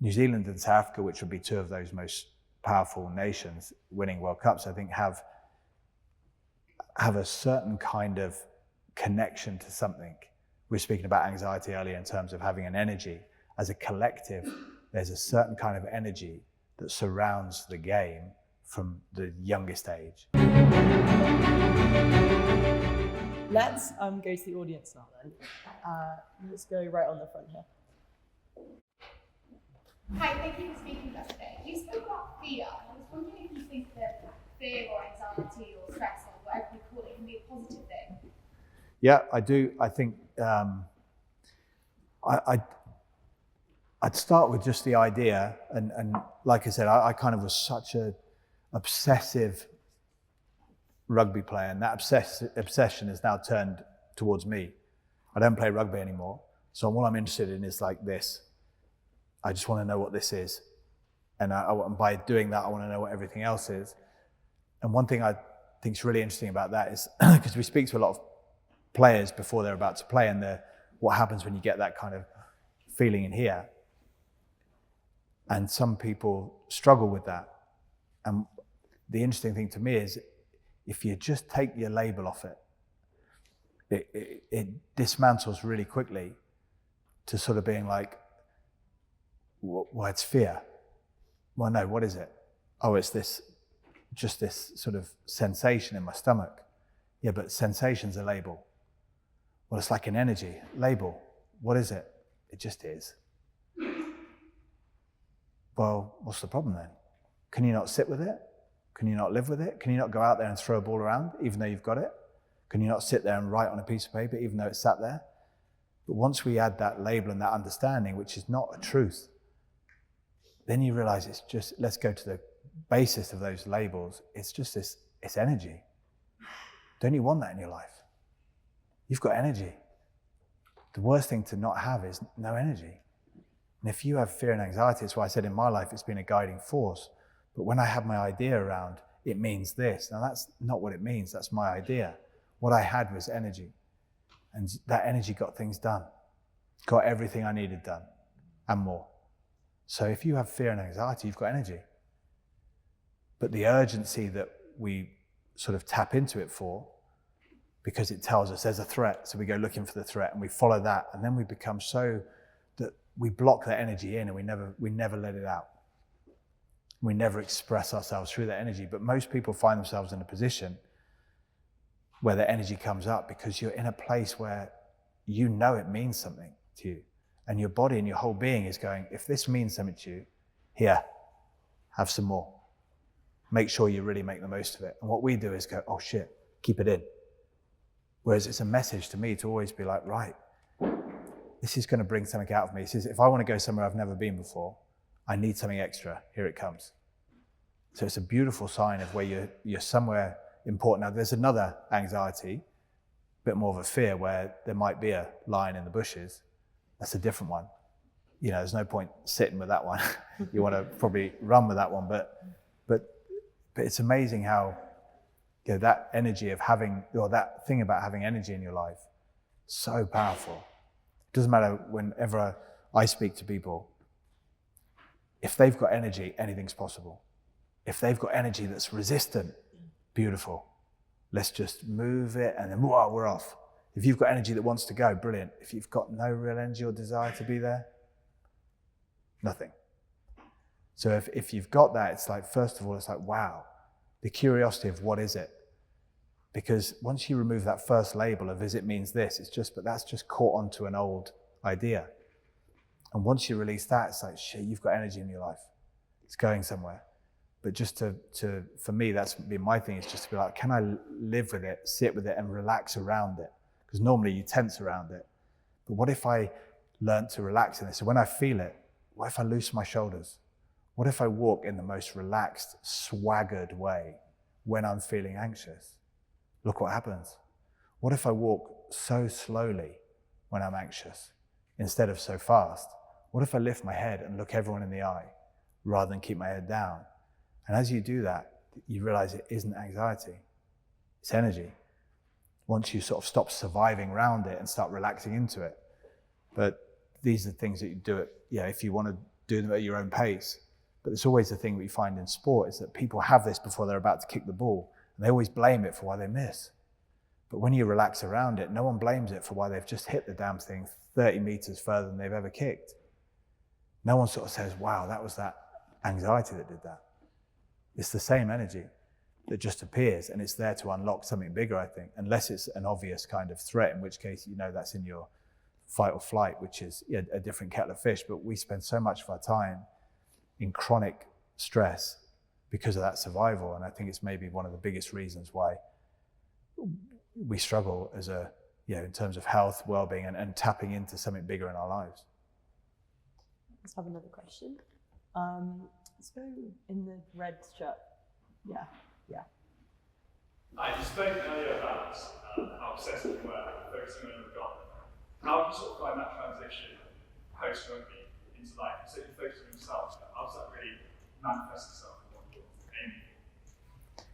New Zealand and South Africa, which would be two of those most powerful nations winning World Cups, I think have a certain kind of connection to something. We were speaking about anxiety earlier in terms of having an energy. As a collective, there's a certain kind of energy that surrounds the game from the youngest age. Let's go to the audience now then. Let's go right on the front here. Hi, thank you for speaking with us today. You spoke about fear, and I was wondering if you think that fear or anxiety or stress or whatever you call it can be a positive thing? Yeah, I do. I think I'd start with just the idea, and like I said, I kind of was such a obsessive rugby player, and that obsession has now turned towards me. I don't play rugby anymore, so all I'm interested in is like this. I just want to know what this is, and by doing that, I want to know what everything else is. And one thing I think is really interesting about that is because we speak to a lot of players before they're about to play, and what happens when you get that kind of feeling in here. And some people struggle with that. And the interesting thing to me is if you just take your label off it, it dismantles really quickly to sort of being like, well, it's fear. Well, no, what is it? Oh, it's just this sort of sensation in my stomach. Yeah, but sensation's a label. Well, it's like an energy label. What is it? It just is. Well, what's the problem then? Can you not sit with it? Can you not live with it? Can you not go out there and throw a ball around even though you've got it? Can you not sit there and write on a piece of paper even though it's sat there? But once we add that label and that understanding, which is not a truth, then you realize it's just, let's go to the basis of those labels. It's just this, it's energy. Don't you want that in your life? You've got energy. The worst thing to not have is no energy. And if you have fear and anxiety, it's why I said in my life it's been a guiding force. But when I have my idea around, it means this. Now that's not what it means, that's my idea. What I had was energy. And that energy got things done. Got everything I needed done and more. So if you have fear and anxiety, you've got energy. But the urgency that we sort of tap into it for, because it tells us there's a threat, so we go looking for the threat and we follow that, and then we become so that we block that energy in and we never let it out. We never express ourselves through that energy. But most people find themselves in a position where their energy comes up because you're in a place where you know it means something to you. And your body and your whole being is going, if this means something to you, here, have some more. Make sure you really make the most of it. And what we do is go, oh shit, keep it in. Whereas it's a message to me to always be like, right, this is going to bring something out of me. It says, if I want to go somewhere I've never been before, I need something extra. Here it comes. So it's a beautiful sign of where you're somewhere important. Now there's another anxiety, a bit more of a fear, where there might be a lion in the bushes. That's a different one. You know, there's no point sitting with that one. You want to probably run with that one, but it's amazing how, you know, that energy of having, or that thing about having energy in your life, so powerful. It doesn't matter, whenever I speak to people, if they've got energy, anything's possible. If they've got energy that's resistant, beautiful. Let's just move it and then whoa, we're off. If you've got energy that wants to go, brilliant. If you've got no real energy or desire to be there, nothing. So if you've got that, it's like, first of all, it's like, wow, the curiosity of what is it? Because once you remove that first label of is it means this, it's just, but that's just caught onto an old idea. And once you release that, it's like, shit, you've got energy in your life. It's going somewhere. But just for me, that's been my thing, is just to be like, can I live with it, sit with it and relax around it? Because normally you tense around it. But what if I learned to relax in this? So when I feel it, what if I loosen my shoulders? What if I walk in the most relaxed, swaggered way when I'm feeling anxious? Look what happens. What if I walk so slowly when I'm anxious instead of so fast? What if I lift my head and look everyone in the eye rather than keep my head down? And as you do that, you realize it isn't anxiety, it's energy. Once you sort of stop surviving around it and start relaxing into it. But these are things that you do it, if you want to do them at your own pace. But it's always the thing we find in sport is that people have this before they're about to kick the ball, and they always blame it for why they miss. But when you relax around it, no one blames it for why they've just hit the damn thing 30 meters further than they've ever kicked. No one sort of says, wow, that was that anxiety that did that. It's the same energy that just appears, and it's there to unlock something bigger, I think, unless it's an obvious kind of threat, in which case, that's in your fight or flight, which is a different kettle of fish. But we spend so much of our time in chronic stress because of that survival. And I think it's maybe one of the biggest reasons why we struggle as in terms of health, well-being, and tapping into something bigger in our lives. Let's have another question. Let's go in the red shirt. Yeah. You spoke earlier about how obsessed you were, focusing on your goal. How do you sort of find that transition post-rugby into life? So you focus on yourself, how does that really manifest itself in what you're aiming for?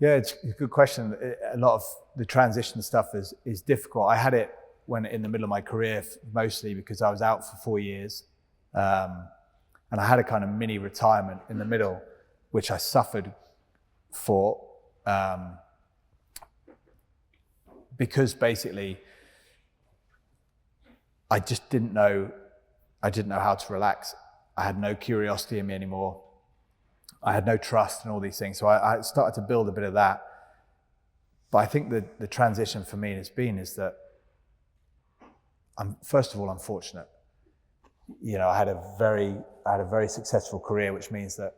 Yeah, it's a good question. A lot of the transition stuff is difficult. I had it when in the middle of my career, mostly because I was out for 4 years. And I had a kind of mini retirement in the middle, which I suffered for, because basically I just didn't know how to relax. I had no curiosity in me anymore. I had no trust in all these things. So I started to build a bit of that. But I think the transition for me is that I'm, first of all, I'm fortunate. I had a very successful career, which means that,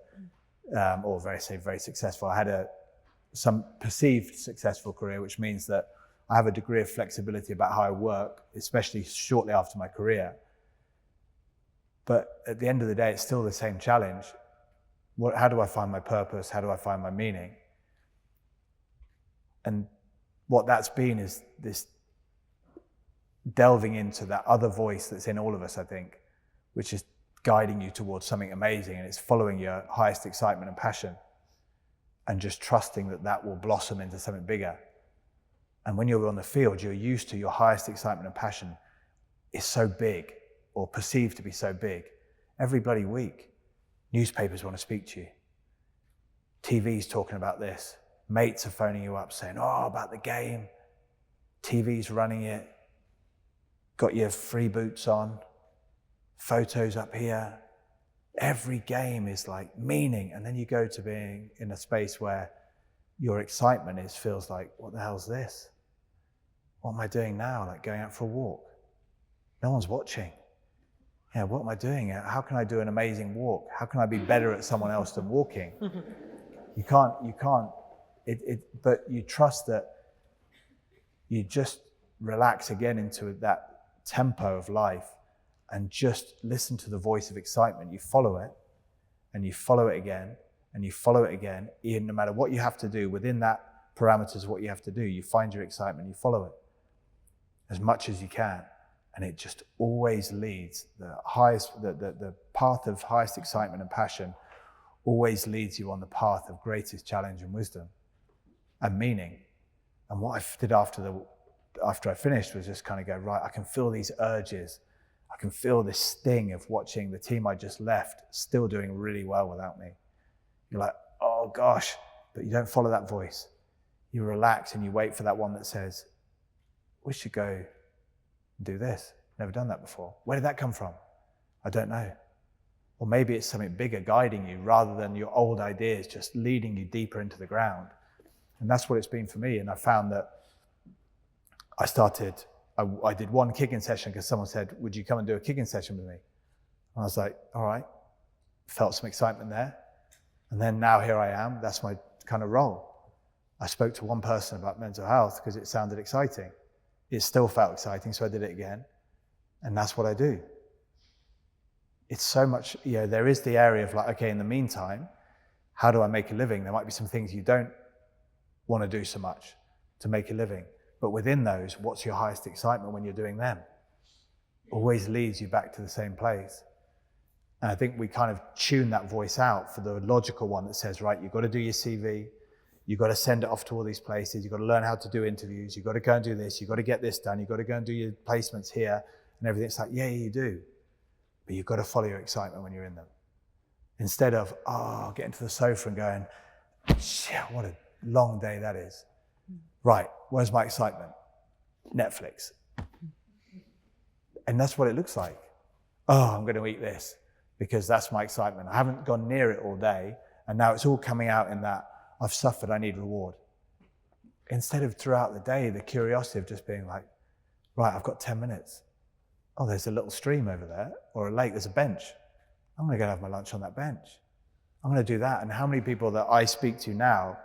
very successful. I had some perceived successful career, which means that I have a degree of flexibility about how I work, especially shortly after my career. But at the end of the day, it's still the same challenge. How do I find my purpose? How do I find my meaning? And what that's been is this delving into that other voice that's in all of us, I think, which is guiding you towards something amazing, and it's following your highest excitement and passion and just trusting that will blossom into something bigger. And when you're on the field, you're used to your highest excitement and passion is so big, or perceived to be so big. Every bloody week, newspapers want to speak to you. TV's talking about this. Mates are phoning you up saying, about the game. TV's running it. Got your free boots on. Photos up here. Every game is like meaning. And then you go to being in a space where your excitement feels like, what the hell's this? What am I doing now? Like going out for a walk. No one's watching. What am I doing? How can I do an amazing walk? How can I be better at someone else than walking? You can't, but you trust that you just relax again into that tempo of life and just listen to the voice of excitement. You follow it, and you follow it again, and you follow it again. No matter what you have to do within that parameters of what you have to do, you find your excitement, you follow it as much as you can. And it just always leads, the path of highest excitement and passion always leads you on the path of greatest challenge and wisdom and meaning. And what I did after I finished was just kind of go, right, I can feel these urges. I can feel this sting of watching the team I just left still doing really well without me. You're like, oh gosh, but you don't follow that voice. You relax and you wait for that one that says, we should go do this. Never done that before. Where did that come from? I don't know. Or maybe it's something bigger guiding you rather than your old ideas just leading you deeper into the ground. And that's what it's been for me. And I found that I did one kicking session because someone said, would you come and do a kicking session with me? And I was like, all right. Felt some excitement there. And then now here I am. That's my kind of role. I spoke to one person about mental health because it sounded exciting. It still felt exciting, so I did it again. And that's what I do. It's so much, there is the area of like, okay, in the meantime, how do I make a living? There might be some things you don't want to do so much to make a living. But within those, what's your highest excitement when you're doing them? Always leads you back to the same place. And I think we kind of tune that voice out for the logical one that says, right, you've got to do your CV. You've got to send it off to all these places. You've got to learn how to do interviews. You've got to go and do this. You've got to get this done. You've got to go and do your placements here and everything. It's like, yeah, you do. but you've got to follow your excitement when you're in them. Instead of, getting to the sofa and going, shit, what a long day that is. Right, where's my excitement? Netflix. And that's what it looks like. I'm going to eat this because that's my excitement. I haven't gone near it all day, and now it's all coming out in that I've suffered, I need reward. Instead of throughout the day, the curiosity of just being like, right, I've got 10 minutes. Oh, there's a little stream over there, or a lake, there's a bench. I'm going to go have my lunch on that bench. I'm going to do that. And how many people that I speak to now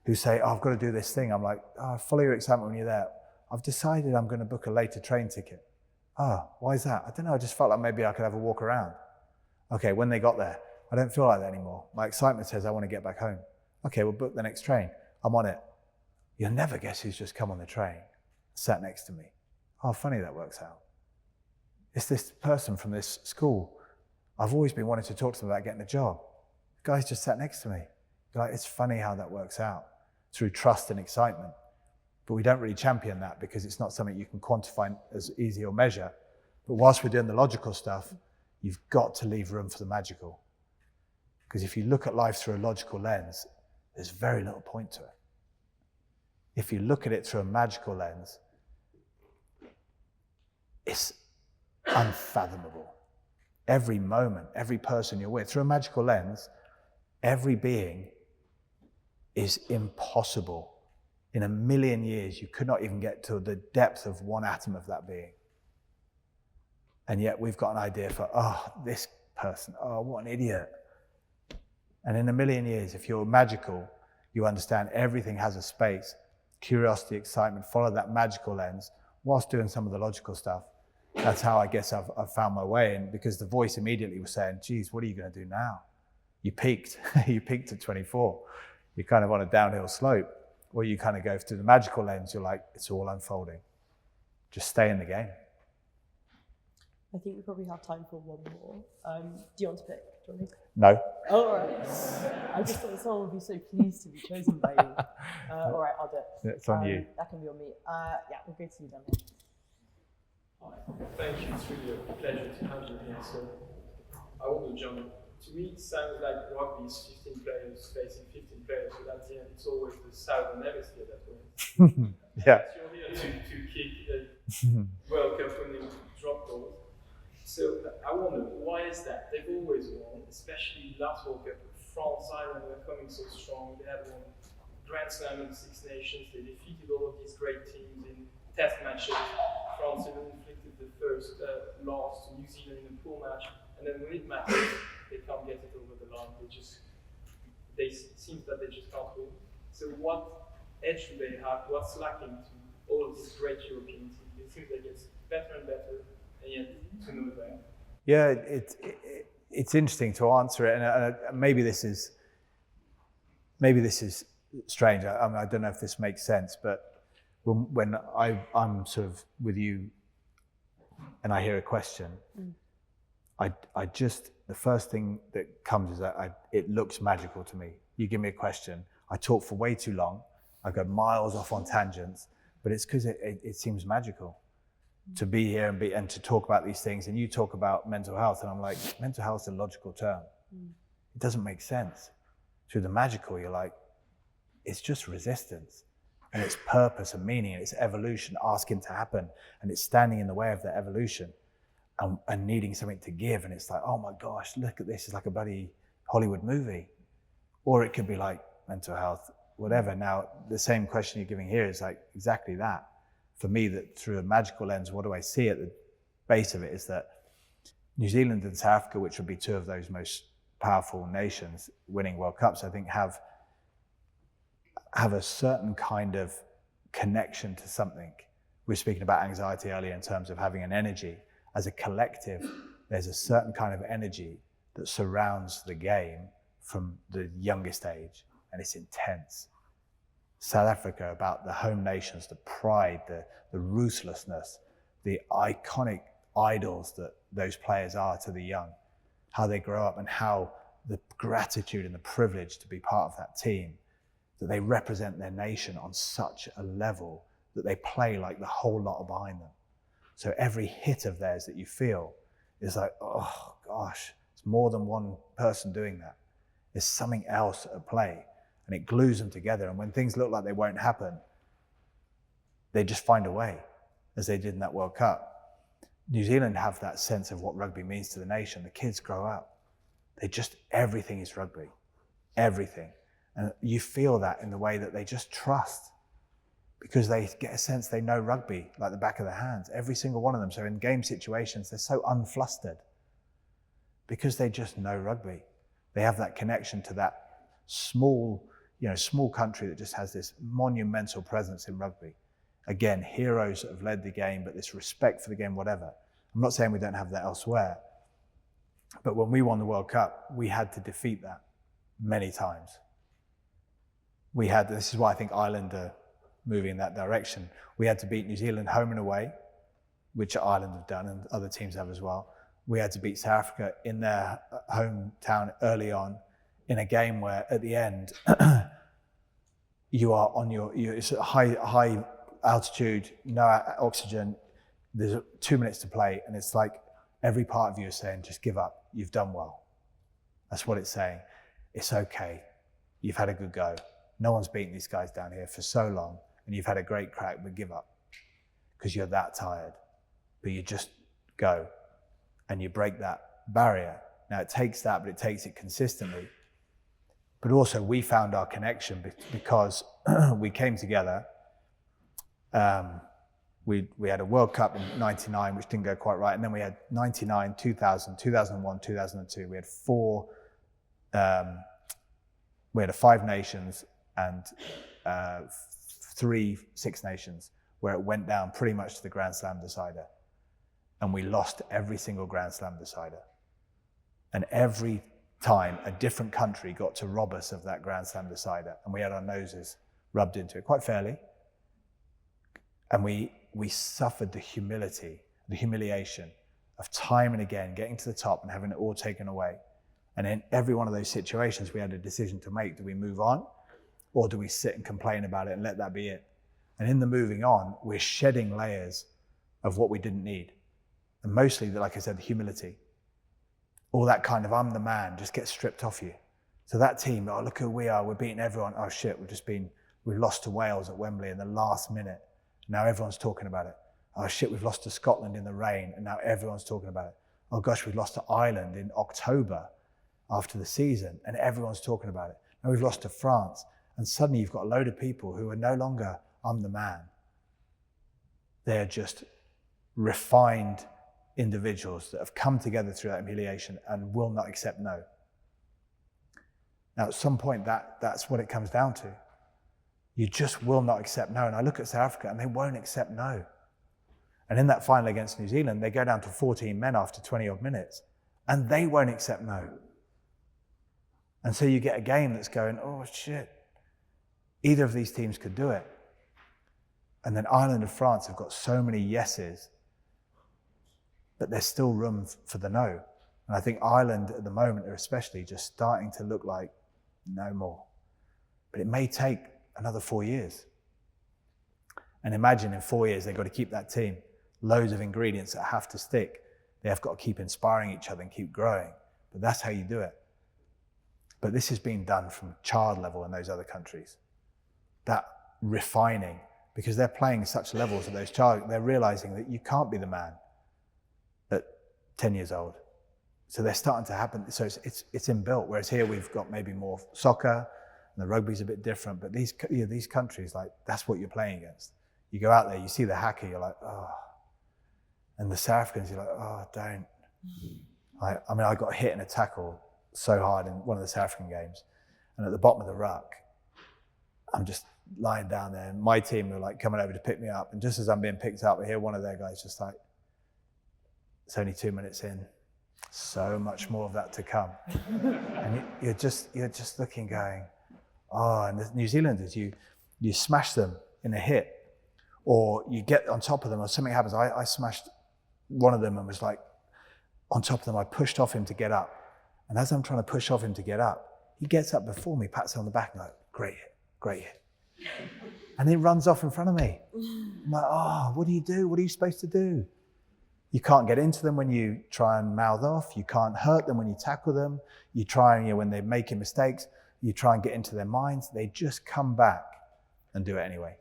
who say, I've got to do this thing. I'm like, follow your excitement when you're there. I've decided I'm going to book a later train ticket. Why is that? I don't know, I just felt like maybe I could have a walk around. Okay, when they got there, I don't feel like that anymore. My excitement says I want to get back home. Okay, we'll book the next train. I'm on it. You'll never guess who's just come on the train, sat next to me. Funny that works out. It's this person from this school. I've always been wanting to talk to them about getting a job. The guy's just sat next to me. Like, it's funny how that works out through trust and excitement. But we don't really champion that because it's not something you can quantify as easy or measure. But whilst we're doing the logical stuff, you've got to leave room for the magical. Because if you look at life through a logical lens, there's very little point to it. If you look at it through a magical lens, it's unfathomable. Every moment, every person you're with, through a magical lens, every being is impossible. In a million years, you could not even get to the depth of one atom of that being. And yet we've got an idea for, this person, what an idiot. And in a million years, if you're magical, you understand everything has a space. Curiosity, excitement, follow that magical lens whilst doing some of the logical stuff. That's how I guess I've found my way. And because the voice immediately was saying, geez, what are you going to do now? You peaked. You peaked at 24. You're kind of on a downhill slope. Or you kind of go through the magical lens, you're like, it's all unfolding. Just stay in the game. I think we probably have time for one more. Do you want to pick, Jonny? No. Oh, all right. I just thought someone would be so pleased to be chosen by you. All right, I'll do it. It's on you. That can be on me. Yeah, we'll go to you, Jonny. Thank you. It's really a pleasure to have you here. So, I want to jump. To me, it sounds like rugby is 15 players facing 15 players, but at the end, it's always the Southern Hemisphere that wins. Yeah. You're here to kick a World Cup winning drop goals. So, I wonder, why is that? They've always won, especially last World Cup. France, Ireland were coming so strong. They had won Grand Slam in Six Nations. They defeated all of these great teams in test matches. France even inflicted the first loss to New Zealand in a pool match. And then when it matters, they can't get it over the line. It seems that they just can't win. So what edge do they have? What's lacking to all of these great European teams? It seems like it's better and better, and yet to no avail. Yeah, it's interesting to answer it, and maybe this is strange. I don't know if this makes sense, but when I'm sort of with you, and I hear a question. I just, the first thing that comes is that it looks magical to me. You give me a question, I talk for way too long, I go miles off on tangents, but it's because it seems magical to be here and to talk about these things. And you talk about mental health, and I'm like, mental health is a logical term. It doesn't make sense. Through the magical, you're like, it's just resistance, and it's purpose and meaning, and it's evolution asking to happen, and it's standing in the way of that evolution. And needing something to give, and it's like, oh my gosh, look at this, it's like a bloody Hollywood movie. Or it could be like mental health, whatever. Now, the same question you're giving here is like exactly that. For me, that through a magical lens, what do I see at the base of it is that New Zealand and South Africa, which would be two of those most powerful nations winning World Cups, I think have a certain kind of connection to something. We were speaking about anxiety earlier in terms of having an energy. As a collective, there's a certain kind of energy that surrounds the game from the youngest age, and it's intense. South Africa, about the home nations, the pride, the ruthlessness, the iconic idols that those players are to the young, how they grow up and how the gratitude and the privilege to be part of that team, that they represent their nation on such a level that they play like the whole lot are behind them. So every hit of theirs that you feel It's like, oh gosh, it's more than one person doing that. There's something else at play, and it glues them together. And when things look like they won't happen, they just find a way, as they did in that World Cup. New Zealand have that sense of what rugby means to the nation. The kids grow up. Everything is rugby, everything. And you feel that in the way that they just trust, because they get a sense they know rugby like the back of their hands, every single one of them. So in game situations, they're so unflustered because they just know rugby. They have that connection to that small country that just has this monumental presence in rugby. Again, heroes that have led the game, but this respect for the game, whatever. I'm not saying we don't have that elsewhere, but when we won the World Cup, we had to defeat that many times. This is why I think Ireland are moving in that direction. We had to beat New Zealand home and away, which Ireland have done and other teams have as well. We had to beat South Africa in their hometown early on in a game where at the end, you are on it's a high altitude, no oxygen, there's 2 minutes to play, and it's like every part of you is saying, just give up, you've done well. That's what it's saying. It's okay, you've had a good go. No one's beaten these guys down here for so long, and you've had a great crack, but give up, because you're that tired. But you just go, and you break that barrier. Now it takes that, but it takes it consistently. But also we found our connection because we came together. We had a World Cup in 99, which didn't go quite right. And then we had 99, 2000, 2001, 2002. We had we had a 5 nations and 3 Six Nations, where it went down pretty much to the Grand Slam decider. And we lost every single Grand Slam decider. And every time a different country got to rob us of that Grand Slam decider, and we had our noses rubbed into it quite fairly. And we suffered the humiliation of time and again getting to the top and having it all taken away. And in every one of those situations, we had a decision to make. Do we move on, or do we sit and complain about it and let that be it? And in the moving on, we're shedding layers of what we didn't need. And mostly, like I said, the humility. All that kind of I'm the man just gets stripped off you. So that team, oh, look who we are, we're beating everyone. Oh shit, we've lost to Wales at Wembley in the last minute. Now everyone's talking about it. Oh shit, we've lost to Scotland in the rain, and now everyone's talking about it. Oh gosh, we've lost to Ireland in October after the season, and everyone's talking about it. Now we've lost to France, and suddenly you've got a load of people who are no longer, I'm the man. They're just refined individuals that have come together through that humiliation and will not accept no. Now at some point, that's what it comes down to. You just will not accept no. And I look at South Africa and they won't accept no. And in that final against New Zealand, they go down to 14 men after 20 odd minutes and they won't accept no. And so you get a game that's going, oh shit, either of these teams could do it. And then Ireland and France have got so many yeses, but there's still room for the no. And I think Ireland at the moment are especially just starting to look like no more. But it may take another 4 years. And imagine in 4 years, they've got to keep that team. Loads of ingredients that have to stick. They have got to keep inspiring each other and keep growing. But that's how you do it. But this is being done from child level in those other countries. That refining, because they're playing such levels at those child, they're realizing that you can't be the man at 10 years old. So they're starting to happen. So it's inbuilt. Whereas here we've got maybe more soccer, and the rugby's a bit different. But these countries, like, that's what you're playing against. You go out there, you see the hacker, you're like, oh. And the South Africans, you're like, oh, don't. I mean, I got hit in a tackle so hard in one of the South African games. And at the bottom of the ruck, I'm just lying down there. And my team were like coming over to pick me up. And just as I'm being picked up, I hear one of their guys just like, it's only 2 minutes in. So much more of that to come. And you're just looking, going, oh, and the New Zealanders, you smash them in a hit, or you get on top of them, or something happens. I smashed one of them and was like on top of them. I pushed off him to get up. And as I'm trying to push off him to get up, he gets up before me, pats me on the back, and like, great hit. And he runs off in front of me. I'm like, oh, what do you do? What are you supposed to do? You can't get into them when you try and mouth off. You can't hurt them when you tackle them. You try and, when they're making mistakes, you try and get into their minds. They just come back and do it anyway.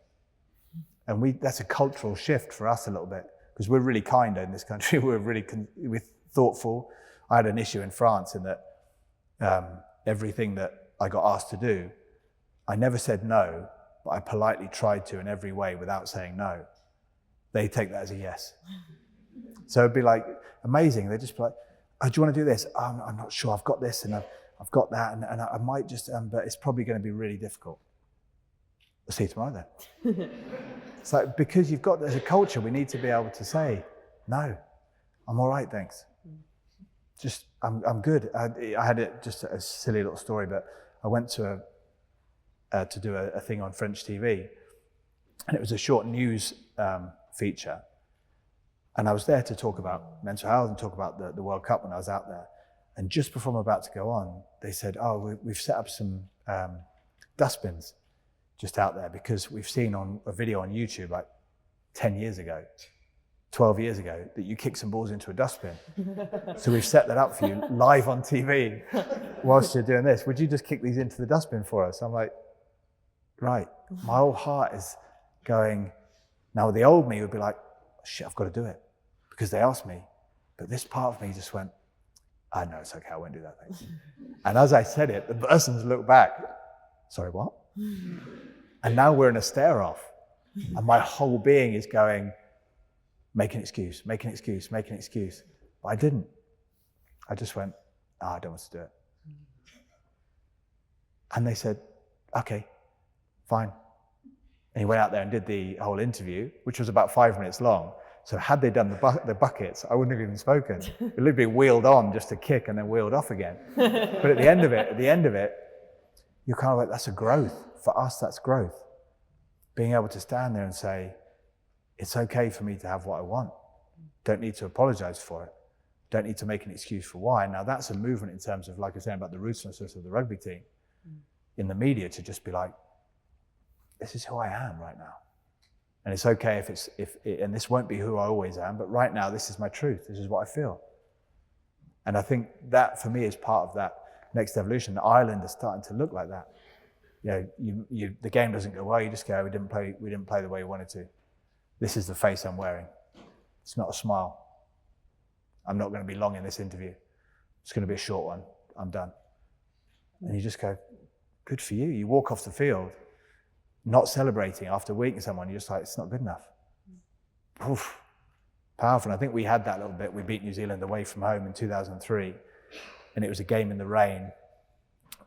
And that's a cultural shift for us a little bit, because we're really kind in this country. We're thoughtful. I had an issue in France in that everything that I got asked to do, I never said no, but I politely tried to in every way without saying no. They take that as a yes. So it'd be like amazing. They'd just be like, oh, do you want to do this? I'm not sure. I've got this and I've got that, and I might just, but it's probably going to be really difficult. We'll see you tomorrow then. It's like, because there's a culture, we need to be able to say, no, I'm all right, thanks. Just, I'm good. I had just a silly little story, but I went to do a thing on French TV, and it was a short news feature. And I was there to talk about mental health and talk about the World Cup when I was out there. And just before I'm about to go on, they said, oh, we've set up some dustbins just out there, because we've seen on a video on YouTube like 10 years ago, 12 years ago, that you kick some balls into a dustbin. So we've set that up for you live on TV whilst you're doing this. Would you just kick these into the dustbin for us? I'm like, right. My whole heart is going, now the old me would be like, shit, I've got to do it because they asked me. But this part of me just went, oh, no, it's okay, I won't do that, thanks. And as I said it, the person's looked back, sorry, what? And now we're in a stare off. And my whole being is going, make an excuse, make an excuse, make an excuse. But I didn't. I just went, I don't want to do it. And they said, okay, fine. And he went out there and did the whole interview, which was about 5 minutes long. So had they done the buckets, I wouldn't have even spoken. It would have been wheeled on just to kick and then wheeled off again. But at the end of it, you're kind of like, that's a growth. For us, that's growth. Being able to stand there and say, it's okay for me to have what I want. Don't need to apologize for it. Don't need to make an excuse for why. Now that's a movement in terms of, like I said, about the ruthlessness of the rugby team in the media, to just be like, this is who I am right now. And it's okay and this won't be who I always am, but right now, this is my truth. This is what I feel. And I think that for me is part of that next evolution. Ireland is starting to look like that. The game doesn't go well. You just go, we didn't play the way we wanted to. This is the face I'm wearing. It's not a smile. I'm not going to be long in this interview. It's going to be a short one. I'm done. And you just go, good for you. You walk off the field, not celebrating after weakening someone. You're just like, it's not good enough. Oof. Powerful. And I think we had that a little bit. We beat New Zealand away from home in 2003. And it was a game in the rain.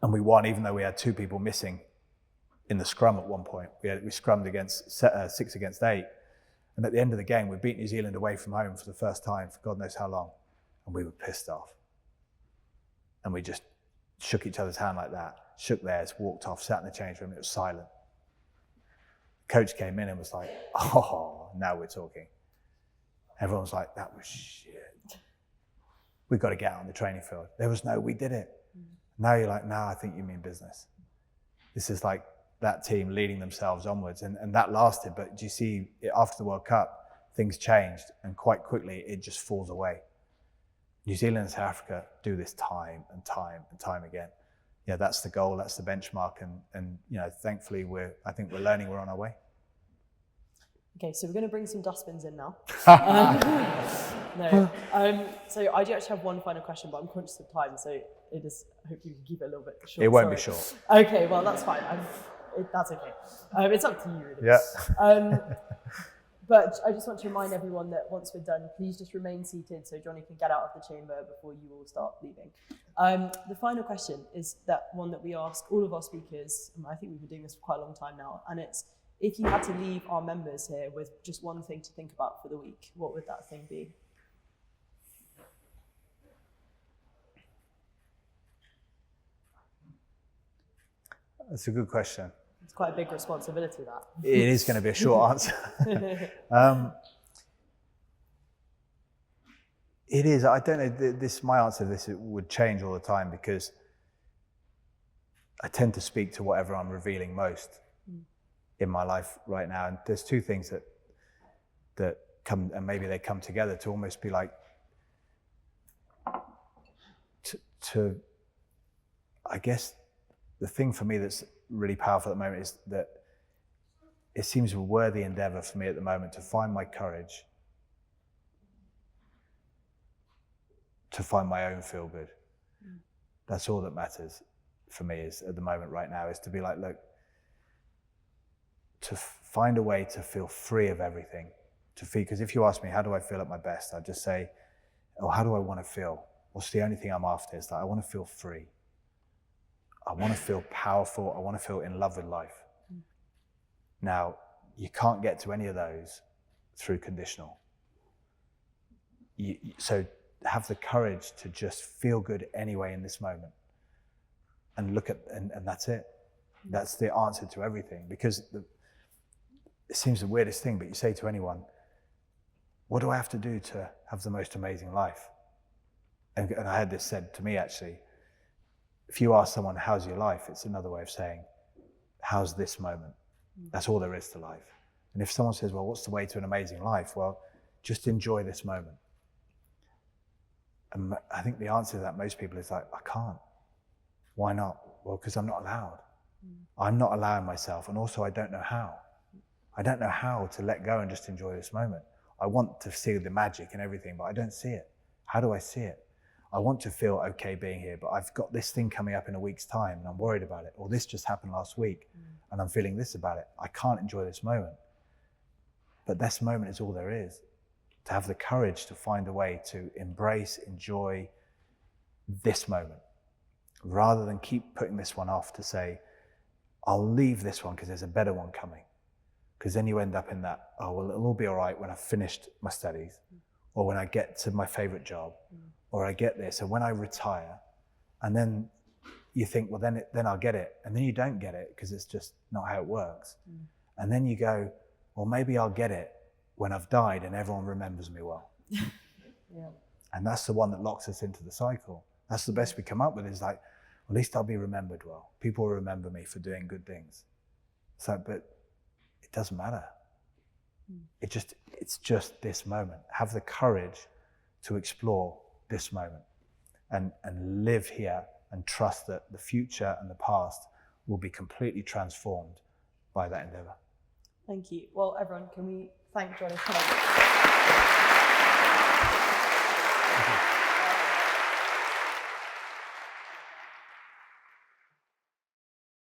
And we won, even though we had 2 people missing in the scrum at one point. We scrummed against 6 against 8. And at the end of the game, we beat New Zealand away from home for the first time for God knows how long. And we were pissed off. And we just shook each other's hand like that, shook theirs, walked off, sat in the change room, and it was silent. Coach came in and was like, oh, now we're talking. Everyone was like, that was shit. We've got to get out on the training field. There was no, we did it. Now you're like, no, I think you mean business. This is like that team leading themselves onwards. And that lasted. But do you see, after the World Cup, things changed. And quite quickly, it just falls away. New Zealand and South Africa do this time and time and time again. Yeah, that's the goal, that's the benchmark. And thankfully, I think we're learning, we're on our way. Okay, so we're going to bring some dustbins in now. So I do actually have one final question, but I'm conscious of time, so I hope you can keep it a little bit short. It won't be short. Okay, well, that's fine. That's okay. It's up to you, really. Yeah. But I just want to remind everyone that once we're done, please just remain seated so Jonny can get out of the chamber before you all start leaving. The final question is that one that we ask all of our speakers, and I think we've been doing this for quite a long time now, and it's, if you had to leave our members here with just one thing to think about for the week, what would that thing be? That's a good question. It's quite a big responsibility, that. It is going to be a short answer. It is. I don't know. My answer to this would change all the time, because I tend to speak to whatever I'm revealing most in my life right now. And there's 2 things that maybe they come together to almost be like, to I guess the thing for me that's really powerful at the moment is that it seems a worthy endeavor for me at the moment to find my courage to find my own feel good. That's all that matters for me is at the moment right now, is to be like, look, to find a way to feel free of everything, to feel, because if you ask me, how do I feel at my best? I'd just say, oh, how do I want to feel? What's the only thing I'm after? Is that I want to feel free. I want to feel powerful. I want to feel in love with life. Now, you can't get to any of those through conditional. So have the courage to just feel good anyway in this moment. And look at, and that's it. That's the answer to everything. Because it seems the weirdest thing, but you say to anyone, what do I have to do to have the most amazing life? And I had this said to me actually, if you ask someone, how's your life? It's another way of saying, how's this moment? That's all there is to life. And if someone says, well, what's the way to an amazing life? Well, just enjoy this moment. And I think the answer to that, most people, is like, I can't. Why not? Well, because I'm not allowed. I'm not allowing myself, and also I don't know how. I don't know how to let go and just enjoy this moment. I want to see the magic and everything, but I don't see it. How do I see it? I want to feel okay being here, but I've got this thing coming up in a week's time and I'm worried about it. Or this just happened last week and I'm feeling this about it. I can't enjoy this moment. But this moment is all there is. To have the courage to find a way to embrace, enjoy this moment, rather than keep putting this one off to say, I'll leave this one because there's a better one coming. Because then you end up in that, oh, well, it'll all be all right when I've finished my studies, or when I get to my favorite job, or I get this, and when I retire. And then you think, well, then I'll get it. And then you don't get it because it's just not how it works. And then you go, well, maybe I'll get it when I've died and everyone remembers me well. And that's the one that locks us into the cycle. That's the best we come up with, is like, at least I'll be remembered well. People will remember me for doing good things. So, but it doesn't matter. It's just this moment. Have the courage to explore this moment and live here, and trust that the future and the past will be completely transformed by that endeavor. Thank you. Well, everyone, can we thank Jonny? Thank you.